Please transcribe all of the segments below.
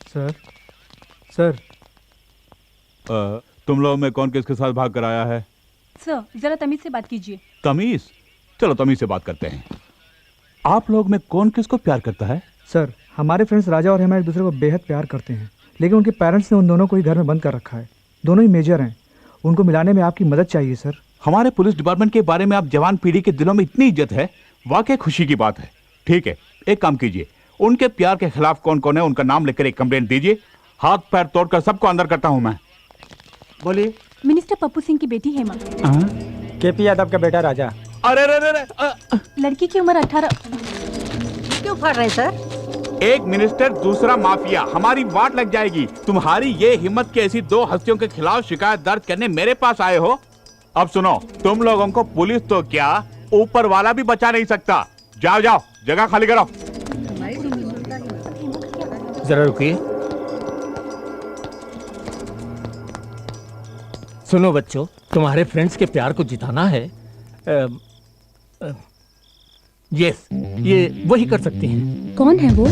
Sir sir तुम लोग में कौन किसके साथ भाग कर आया है? सर जरा तमीज से बात कीजिए। तमीज? चलो तमीज से बात करते हैं। आप लोग में कौन किसको प्यार करता है? सर हमारे फ्रेंड्स राजा और हम एक दूसरे को बेहद प्यार करते हैं, लेकिन उनके पेरेंट्स ने उन दोनों को ही घर में बंद कर रखा है। दोनों ही मेजर हैं, उनको मिलाने में आपकी मदद चाहिए सर। हमारे पुलिस डिपार्टमेंट के बारे में आप जवान पीढ़ी के दिलों में इतनी इज्जत है, वाकई खुशी की बात है। ठीक है, एक काम कीजिए, उनके प्यार के खिलाफ कौन कौन है उनका नाम लेकर एक कंप्लेंट दीजिए। हाथ पैर तोड़कर सबको अंदर करता हूं मैं। बोलिए। मिनिस्टर पप्पू सिंह की बेटी हेमा। केपी यादव का बेटा राजा। अरे अरे लड़की की उम्र 18। क्यों फाड़ रहे सर? एक मिनिस्टर दूसरा माफिया, हमारी वाट लग जाएगी। तुम्हारी ये हिम्मत की ऐसी दो हस्तियों के खिलाफ शिकायत दर्ज करने मेरे पास आए हो? अब सुनो, तुम लोगों को पुलिस तो क्या ऊपर वाला भी बचा नहीं सकता। जाओ जाओ, जगह खाली करो। जरा रुकिए। सुनो बच्चों, तुम्हारे फ्रेंड्स के प्यार को जिताना है। यस, ये वही कर सकती हैं। कौन है वो?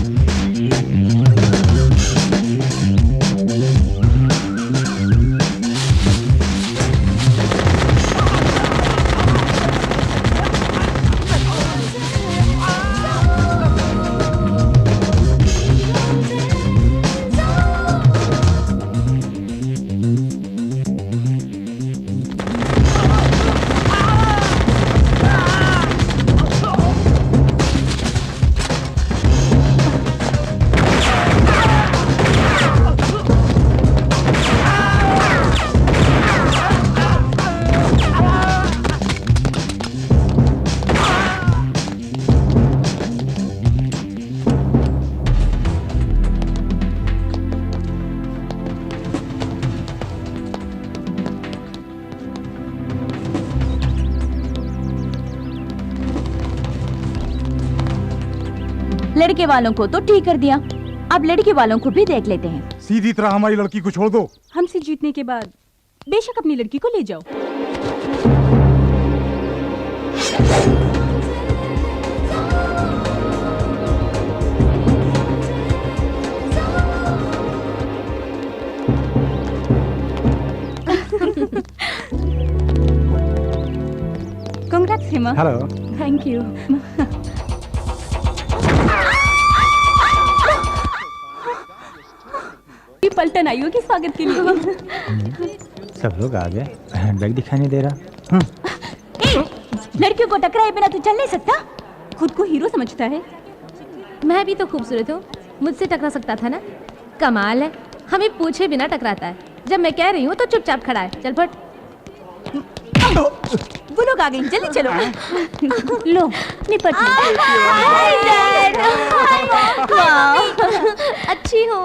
लड़के वालों को तो ठीक कर दिया, अब लड़की वालों को भी देख लेते हैं। सीधी तरह हमारी लड़की को छोड़ दो। हमसे जीतने के बाद बेशक अपनी लड़की को ले जाओ। Congrats Hima. Hello. Thank you. पलटन आई होगी स्वागत के लिए। सब लोग आ गए, हैंडबैग दिखाई नहीं दे रहा। लड़कियों को टकराए बिना तू चल नहीं सकता? खुद को हीरो समझता है। मैं भी तो खूबसूरत हूँ, मुझसे टकरा सकता था ना। कमाल है, हमें पूछे बिना टकराता है। जब मैं कह रही हूँ तो चुपचाप खड़ा है। चल फट। वो लोग आ गए, जल्दी चलो। लो निपट। अच्छी हो।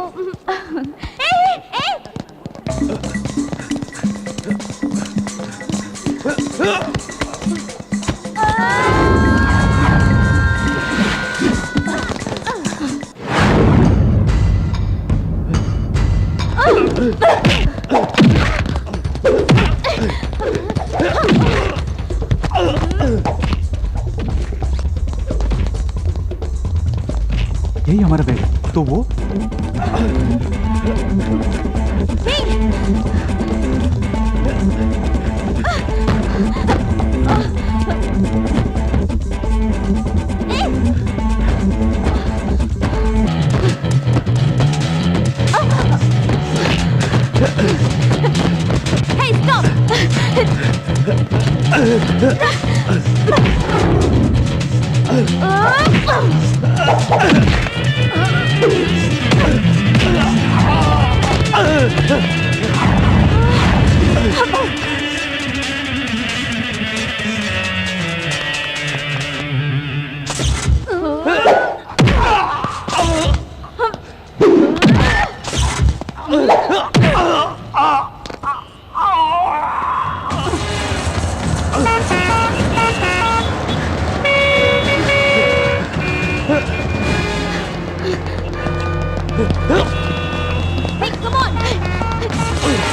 यही हमारा बैग है। तो वो Hey, stop! Hey, come on!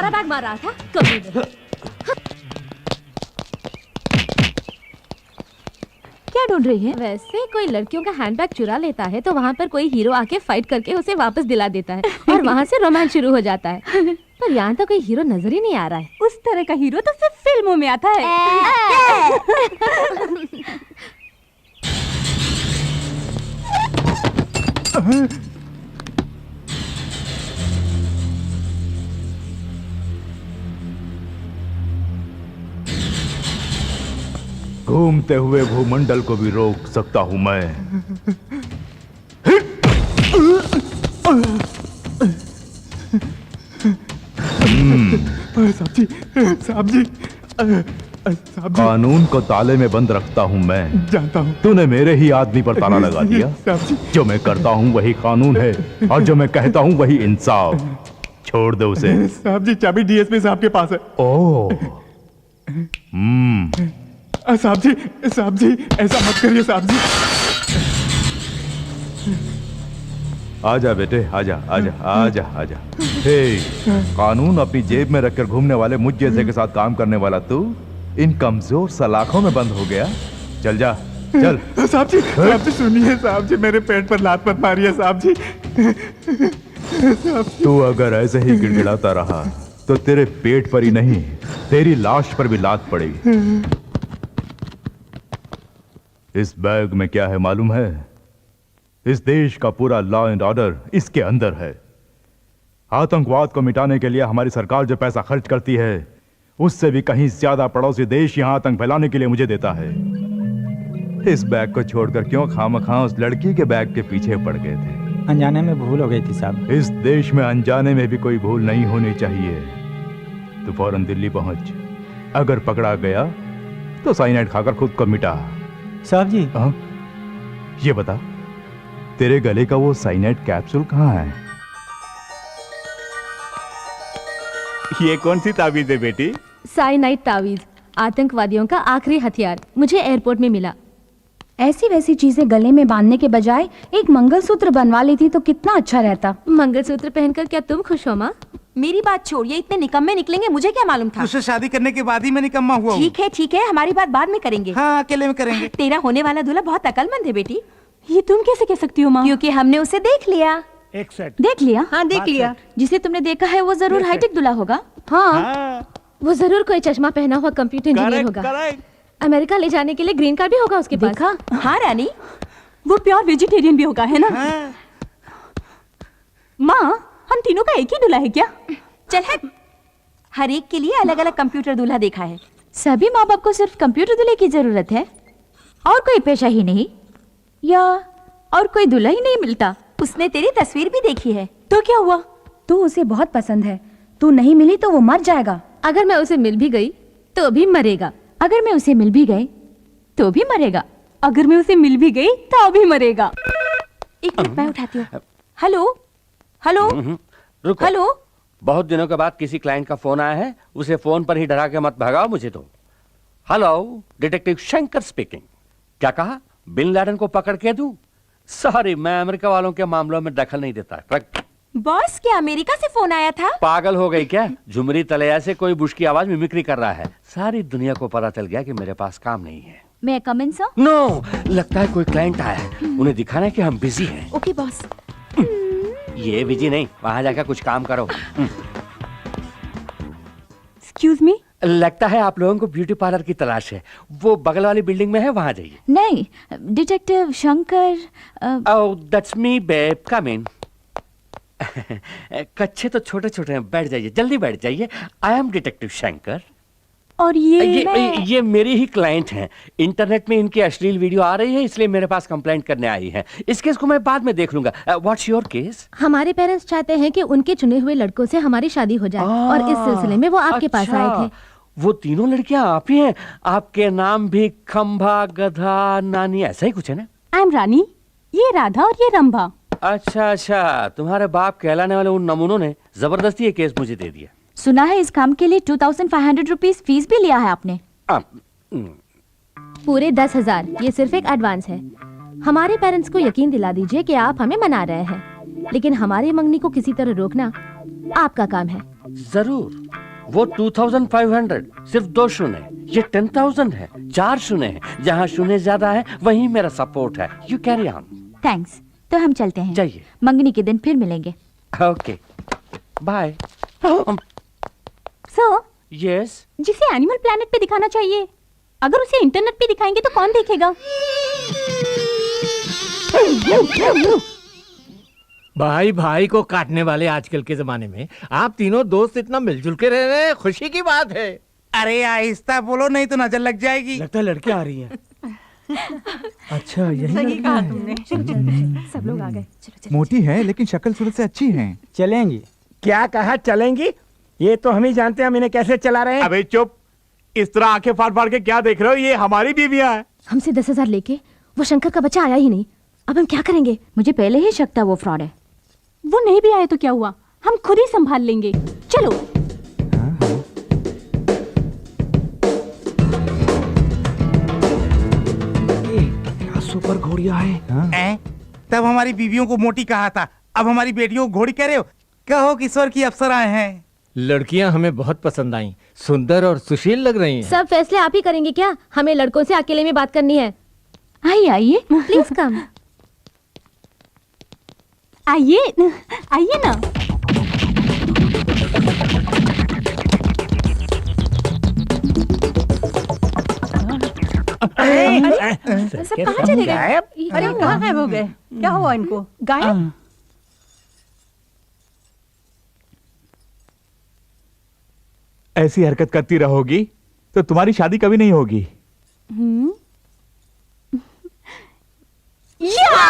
हमारा बैग मार रहा था कभी नहीं। क्या ढूंढ रही है? वैसे कोई लड़कियों का हैंडबैग चुरा लेता है तो वहाँ पर कोई हीरो आके फाइट करके उसे वापस दिला देता है और वहाँ से रोमांस शुरू हो जाता है। पर यहाँ तो कोई हीरो नजर ही नहीं आ रहा है। उस तरह का हीरो तो सिर्फ फिल्मों में आता है। घूमते हुए भूमंडल को भी रोक सकता हूं मैं। साहब जी, साहब जी, साहब जी, कानून को ताले में बंद रखता हूं मैं। जानता हूँ तूने मेरे ही आदमी पर ताला लगा दिया। साहब जी, जो मैं करता हूं वही कानून है और जो मैं कहता हूं वही इंसाफ। छोड़ दे उसे। साहब जी, चाबी डीएसपी साहब के पास है। ओह, साहब जी, ऐसा मत करिए साहब जी। आजा बेटे, आजा आजा आजा आजा। हे, कानून अपनी जेब में रखकर घूमने वाले मुझ जैसे के साथ काम करने वाला तू इन कमजोर सलाखों में बंद हो गया। चल जा, चल। साहब जी सुनिए साहब जी, मेरे पेट पर लात मत मारिए साहब जी। तू अगर ऐसे ही गिड़गिड़ाता रहा तो तेरे पेट पर ही नहीं, तेरी लाश पर भी लात पड़ेगी। इस बैग में क्या है मालूम है? इस देश का पूरा लॉ एंड ऑर्डर इसके अंदर है। आतंकवाद को मिटाने के लिए हमारी सरकार जो पैसा खर्च करती है उससे भी कहीं ज्यादा पड़ोसी देश यहां आतंक फैलाने के लिए मुझे देता है। इस बैग को छोड़कर क्यों खामखा उस लड़की के बैग के पीछे पड़ गए थे? अनजाने में भूल हो गई थी साहब। इस देश में अनजाने में भी कोई भूल नहीं होनी चाहिए। तू फौरन दिल्ली पहुंच। अगर पकड़ा गया तो साइनाइड खाकर खुद को मिटा। साहब जी, हाँ? ये बता, तेरे गले का वो साइनाइड कैप्सूल कहाँ है? ये कौन सी ताबीज है बेटी? साइनाइड तावीज, आतंकवादियों का आखिरी हथियार, मुझे एयरपोर्ट में मिला। ऐसी वैसी चीजें गले में बांधने के बजाय एक मंगलसूत्र बनवा लेती तो कितना अच्छा रहता। मंगलसूत्र पहनकर क्या तुम खुश हो माँ? मेरी बात छोड़िए, इतने निकम्मे निकलेंगे मुझे क्या मालूम था। उससे शादी करने के बाद ही मैं निकम्मा हुआ हूँ। ठीक है, हमारी बात बाद में करेंगे। हाँ, अकेले में करेंगे। तेरा होने वाला दूल्हा बहुत अकलमंद है बेटी। ये तुम कैसे कह सकती हो माँ? क्योंकि हमने उसे देख लिया। एक सेट। देख लिया? हाँ, देख लिया। जिसे तुमने देखा है वो जरूर हाईटेक दूल्हा होगा। हाँ, वो जरूर कोई चश्मा पहना हुआ कंप्यूटर इंजीनियर होगा। अमेरिका ले जाने के लिए ग्रीन कार्ड भी होगा उसके पास। देखा? हाँ रानी, वो प्योर वेजिटेरियन भी होगा, है ना? माँ, हम तीनों का एक ही दूल्हा है क्या? चल हट। हर एक के लिए अलग अलग कंप्यूटर दूल्हा देखा है। सभी माँ बाप को सिर्फ कंप्यूटर दूल्हे की जरूरत है और कोई पेशा ही नहीं, या और कोई दूल्हा ही नहीं मिलता? उसने तेरी तस्वीर भी देखी है। तो क्या हुआ? तू उसे बहुत पसंद है, तू नहीं मिली तो वो मर जाएगा। अगर मैं उसे मिल भी गई तो भी मरेगा। अगर मैं उसे मिल भी गई तो भी मरेगा। अगर मैं उसे मिल भी गई तो भी मरेगा। एक मिनट, मैं उठाती हूँ। हेलो हेलो रुको। हेलो। बहुत दिनों के बाद किसी क्लाइंट का फोन आया है, उसे फोन पर ही डरा के मत भगाओ मुझे तो। Hello, detective Shankar speaking. क्या कहा? बिन लादेन को पकड़ के दूं? सॉरी, मैं अमेरिका वालों के मामलों में दखल नहीं देता। बॉस, क्या अमेरिका से फोन आया था? पागल हो गई क्या? झुमरी तलैया से कोई बुश की आवाज मिमिक्री कर रहा है। सारी दुनिया को पता चल गया कि मेरे पास काम नहीं है। मैं कम इन सर? नो, लगता है कोई क्लाइंट आया है, उन्हें दिखाना है कि हम बिजी हैं। Okay boss. ये बिजी नहीं, वहां जाकर कुछ काम करो। Excuse me? लगता है आप लोगों को ब्यूटी पार्लर की तलाश है। वो बगल वाली बिल्डिंग में है, वहां जाइए। नहीं, detective Shankar. Oh, that's me babe, come in. कच्चे तो छोटे छोटे हैं, बैठ जाइए, जल्दी बैठ जाइए। I am detective Shankar. और ये मेरी ही क्लाइंट हैं। इंटरनेट में इनकी अश्लील वीडियो आ रही है, इसलिए मेरे पास कंप्लेंट करने आई है। इस केस को मैं बाद में देख लूंगा। What's your case? हमारे पेरेंट्स चाहते हैं कि उनके चुने हुए लड़कों से हमारी शादी हो जाए और इस सिलसिले में वो आपके पास आए थे। वो तीनों लड़कियां आप ही हैं? आपके नाम भी खंभा, गधा, नानी, ऐसा ही कुछ है ना? आई एम रानी, ये राधा और ये रंभा। अच्छा, तुम्हारे बाप कहलाने वाले उन नमूनों ने जबरदस्ती ये केस मुझे दे दिया। सुना है इस काम के लिए 2500 रुपीज फीस भी लिया है आपने। पूरे 10,000। ये सिर्फ एक एडवांस है। हमारे पेरेंट्स को यकीन दिला दीजिए कि आप हमें मना रहे हैं, लेकिन हमारी मंगनी को किसी तरह रोकना आपका काम है। जरूर। वो 2500, सिर्फ 2 शून्य। ये 10,000 है, 4 शून्य है। जहाँ शून्य ज्यादा है वहीं मेरा सपोर्ट है। You carry on. थैंक्स। तो हम चलते हैं। जाइए। मंगनी के दिन फिर मिलेंगे। Okay bye. So yes. जिसे एनिमल प्लेनेट पे दिखाना चाहिए, अगर उसे इंटरनेट पे दिखाएंगे तो कौन देखेगा? भाई भाई को काटने वाले आजकल के जमाने में आप तीनों दोस्त इतना मिलजुल के रह रहे हैं, खुशी की बात है। अरे आहिस्ता बोलो, नहीं तो नजर लग जाएगी। लगता है लड़की आ रही है। अच्छा यही सही लड़की कहा है। तुमने। सब लोग आ गए। मोटी है लेकिन शक्ल सूरत से अच्छी है। चलेंगी। क्या कहा चलेंगी? ये तो हम ही जानते हैं हम इन्हें कैसे चला रहे हैं। अबे चुप, इस तरह आंखें फाड़ फाड़ के क्या देख रहे हो? ये हमारी बीवियां हैं। हमसे 10,000 लेके वो शंकर का बच्चा आया ही नहीं। अब हम क्या करेंगे? मुझे पहले ही शक था वो फ्रॉड है। वो नहीं भी आए तो क्या हुआ, हम खुद ही संभाल लेंगे। चलो। क्या सुपर घोड़िया है। तब हमारी बीवियों को मोटी कहा था, अब हमारी बेटियों को घोड़ी कह रहे हो? कहो किशोर की अप्सराएं हैं। लड़कियां हमें बहुत पसंद आई, सुंदर और सुशील लग रही हैं। सब फैसले आप ही करेंगे क्या? हमें लड़कों से अकेले में बात करनी है। आइए आइए। Please come. आइए आइए ना। सब कहाँ चले गए? अरे कहाँ गायब हो गए? क्या हुआ इनको? गायब? ऐसी हरकत करती रहोगी तो तुम्हारी शादी कभी नहीं होगी। या